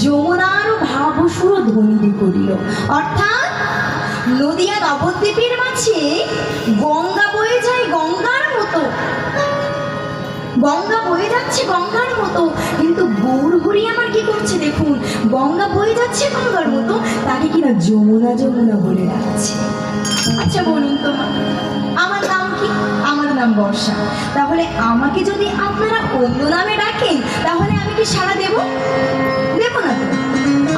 যমুনার ভাবসুর ধ্বনি করিল। অর্থাৎ নদিয়া নবদ্বীপের মাঝে গঙ্গা বয়ে যায় গঙ্গার মতো, গঙ্গা বয়ে যাচ্ছে গঙ্গার মতো, কিন্তু গৌর হরি আমার কি করছে দেখুন, গঙ্গা বয়ে যাচ্ছে গঙ্গার মতো, তাকে কিনা যমুনা যমুনা বলে ডাকছে। আচ্ছা বলুন তো আমার নাম কি? আমার নাম বর্ষা। তাহলে আমাকে যদি আপনারা অন্য নামে ডাকেন তাহলে আমি কি সাড়া দেব? দেব না তো।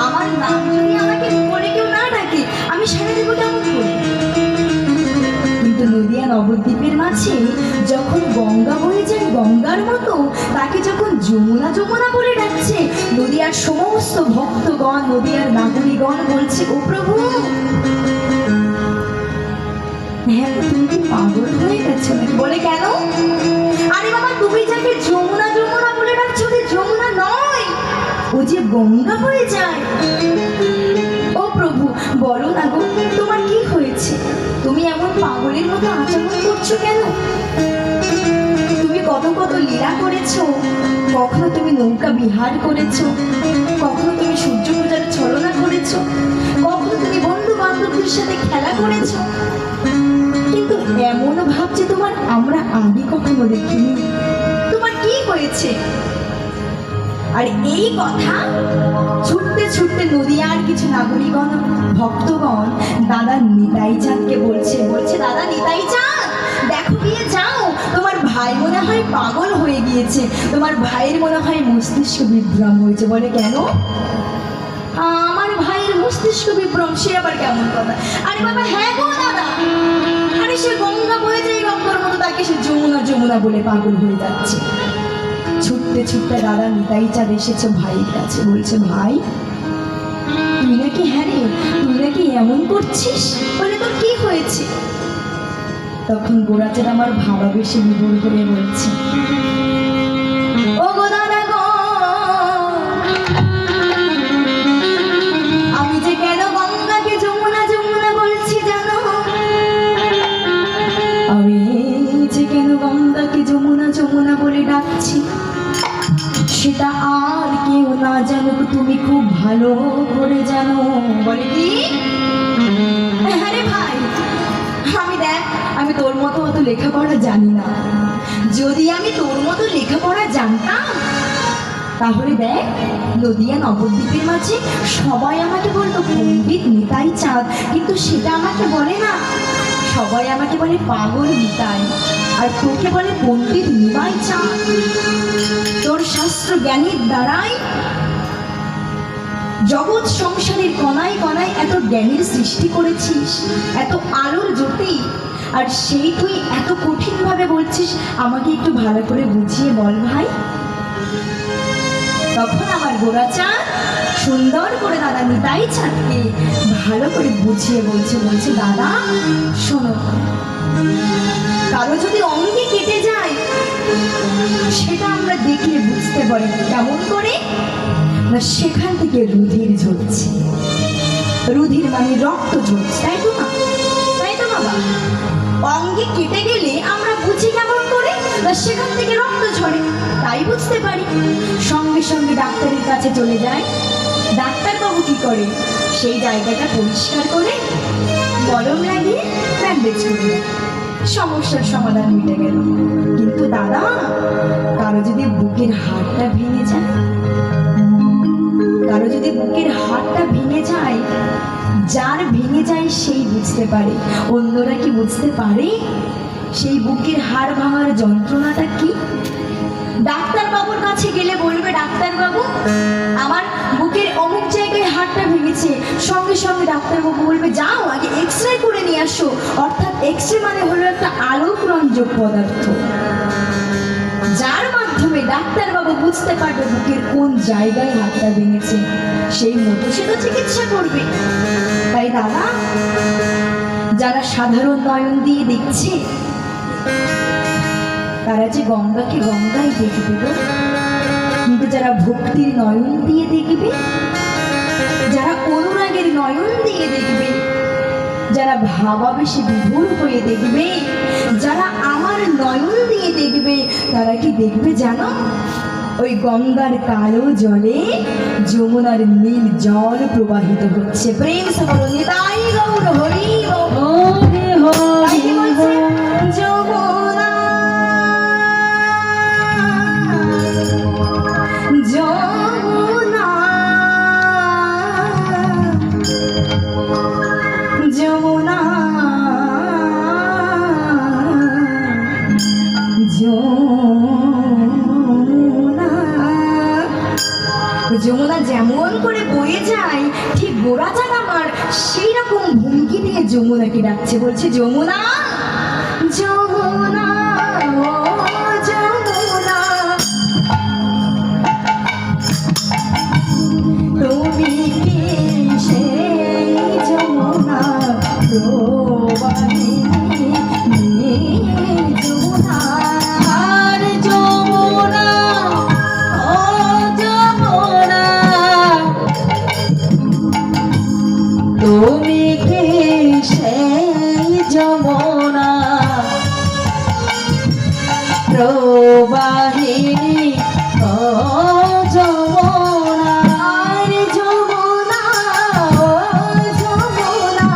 আমার নাম যদি আমাকে বলে কেউ না ডাকে আমি সাড়া দেবো কেমন করে? কিন্তু নদিয়া নবদ্বীপের মাঝে যখন গঙ্গা বয়ে যায় গঙ্গার মতো, তাকে যখন যমুনা যমুনা বলে ডাকছে, নদিয়ার সমস্ত ভক্তগণ, নদিয়ার নাগরিকগণ বলছে, ও প্রভু, হ্যাঁ তুমি কি পাগল হয়ে গেছো নাকি? বলে কেন? আরে বাবা, তুমি যাকে যমুনা যমুনা বলে ডাকছো যে যমুনা নয়, ও যে গঙ্গা বয়ে যায়। ও প্রভু, বলো না গো, তোমার কি হয়েছে? তুমি এমন পাগলের মতো আচরণ করছো কেন? তুমি কত কত লীলা করেছো, কখনো তুমি নৌকা বিহার করেছো, কখনো তুমি সূর্য পূজার ছলনা করেছো, কখনো তুমি বন্ধু বান্ধবদের সাথে খেলা করেছো, কিন্তু এমন ভাবছে তোমার আমরা আগে কখনো দেখিনি। তোমার কি হয়েছে? আর এই কথা ছুটতে ছুটতে নদিয়ার কিছু নাগরিকগণ, ভক্তগণ দাদা নিতাই চাঁদকে বলছে, দাদা নিতাই চাঁদ, দেখো গিয়ে যাও, তোমার ভাই মনে হয় পাগল হয়ে গিয়েছে, তোমার ভাইয়ের মনে হয় মস্তিষ্ক বিভ্রম হয়েছে। বলে কেন? আমার ভাইয়ের মস্তিষ্ক বিভ্রম, সে আবার কেমন কথা? আরে বাবা, হ্যাঁ গো দাদা, আরে সে গঙ্গা বয়ে যায় গঙ্গার মতো, তাকে সে যমুনা যমুনা বলে পাগল হয়ে যাচ্ছে। ছুটতে ছুটতে দাদা নিতাই চাঁদ এসেছে ভাইয়ের কাছে, বলছে, ভাই তুই নাকি, হ্যাঁ রে, তুই নাকি এমন করছিস? বলে তোর কি হয়েছে? তখন গোরাচাঁদ আমার ভাবা বেশি বিবর করে বলছে, ও গো দাদা গো, আমি যে কেন গঙ্গাকে যমুনা যমুনা বলছি জানো? আমি যে কেন গঙ্গাকে যমুনা যমুনা বলে ডাকছি সেটা আর কেউ না জানুক, তুমি খুব ভালো করে জানো। বলে কি? আরে ভাই, আমি দেখ, আমি তোর মতো অত লেখাপড়া জানি না, যদি আমি তোর মতো লেখাপড়া জানতাম তাহলে দেখ নদিয়া নবদ্বীপের মাঝে সবাই আমাকে বলতো পণ্ডিত নিতাই চাঁদ, কিন্তু সেটা আমাকে বলে না, সবাই আমাকে বলে পাগল নিতাই, আর তোকে বলে পণ্ডিত নিতাই চাঁদ। তোর শাস্ত্র জ্ঞানের দ্বারাই জগৎ সংসারের কণায় কণায় এত জ্ঞানের সৃষ্টি করেছিস, এত আলোর জ্যোতি, আর সেই তুই এত কঠিন ভাবে বলছিস, আমাকে একটু ভালো করে বুঝিয়ে বল ভাই। তখন আমার গোরাচাঁদ সুন্দর করে দাদা নিতাই চাঁদকে ভালো করে বুঝিয়ে বলছে, দাদা শোনো, কারো যদি অঙ্গে কেটে যায় সেটা আমরা দেখলে বুঝতে পারি কেমন করে, না সেখান থেকে রুধির ঝরছে, রুধির মানে রক্ত ঝরছে, তাই তো না? তাই তো বাবা, অঙ্গে কেটে গেলে আমরা বুঝি কেমন করে, না সেখান থেকে রক্ত ঝরে, তাই বুঝতে পারি। সঙ্গে সঙ্গে ডাক্তারের কাছে চলে যায়, ডাক্তারবাবু কি করে, সেই জায়গাটা পরিষ্কার করে মলম লাগিয়ে ব্যান্ডেজ করে দেয়, সমস্যার সমাধান মিটে গেল। কিন্তু দাদা, কারো যদি বুকের হাড়টা ভেঙে যায়, কারো যদি বুকের হাড়টা ভেঙে যায়, যার ভেঙে যায় সেই বুঝতে পারে, অন্যরা কি বুঝতে পারে সেই বুকের হাড় ভাঙার যন্ত্রণাটা কি? ডাক্তার বাবুর কাছে গেলে বলবে, ডাক্তার বাবু আমার বুকের অমুক জায়গায় হাড়টা ভেঙেছে, সঙ্গে সঙ্গে ডাক্তারবাবু বলবে, যাও আগে এক্সরে করে নিয়ে আসো। অর্থাৎ এক্সরে মানে হলো একটা আলোকরঞ্জক পদার্থ, যার মাধ্যমে ডাক্তারবাবু বুঝতে পারবে বুকের কোন জায়গায় হাড়টা ভেঙেছে, সেই মতো সে তো চিকিৎসা করবে। তাই দাদা, যারা সাধারণ নয়ন দিয়ে দেখছে তারা যে গঙ্গাকে গঙ্গাই দেখবে গো, কিন্তু যারা ভক্তির নয়ন দিয়ে দেখবে, যারা অনুরাগের নয়ন দিয়ে দেখবে, যারা ভাবাবেশে বিভোর হয়ে দেখবে, যারা আমার নয়ন দিয়ে দেখবে, তারা কি দেখবে জানো? ওই গঙ্গার কালো জলে যমুনার নীল জল প্রবাহিত হচ্ছে। প্রেম সে বলো নিতাই গৌর হরি হরি তাই কি বলছে? হরি যমুনা যমুনা যমুনা যমুনা যমুনা যেমন করে বয়ে যায় ঠিক গোড়া চান আমার সেই রকম ভঙ্গি দিয়ে যমুনাকে ডাকছে, বলছে যমুনা যমুনা ও যমুনা তুমি কি সেই যমুনা প্রবাহিনী যমুনা আর যমুনা ও যমুনা তুমি কি সেই যমুনা প্রবাহিনী ও যমুনা আর যমুনা ও যমুনা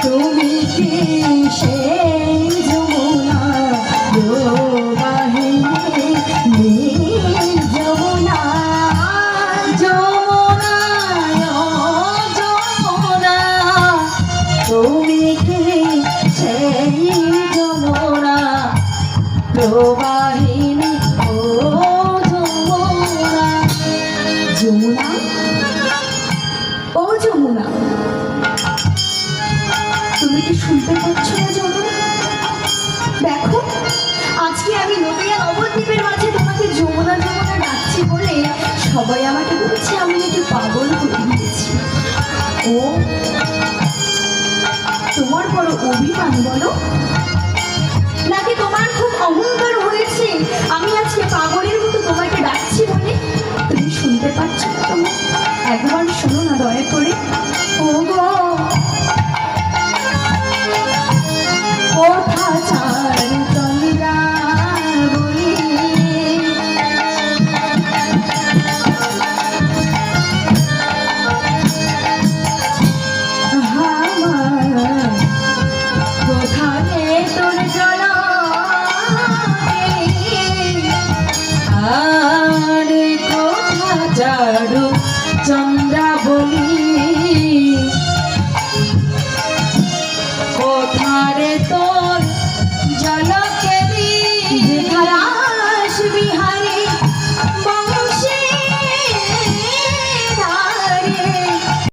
তুমি কি সেই যমুনা প্রবাহিনী যমুনা যমুনা ও যমুনা তুমি কি সেই যমুনা প্রবাহিনী ও যমুনা যমুনা ও যমুনা তুমি কি শুনতে পাচ্ছ না যমুনা? দেখো আজকে আমি নদিয়া নবদ্বীপের মাঝে তোমাকে যমুনা যমুনা ডাকছি বলে সবাই আমাকে বলছে আমি নাকি পাগল হয়ে গিয়েছি। ও তোমার বড় অভিমান বলো, নাকি তোমার খুব অহংকার হয়েছে আমি আজকে পাগলের মতো তোমাকে ডাকছি বলে? তুমি শুনতে পাচ্ছ না? তোমার একবার শোনো না দয়া করে। ও গো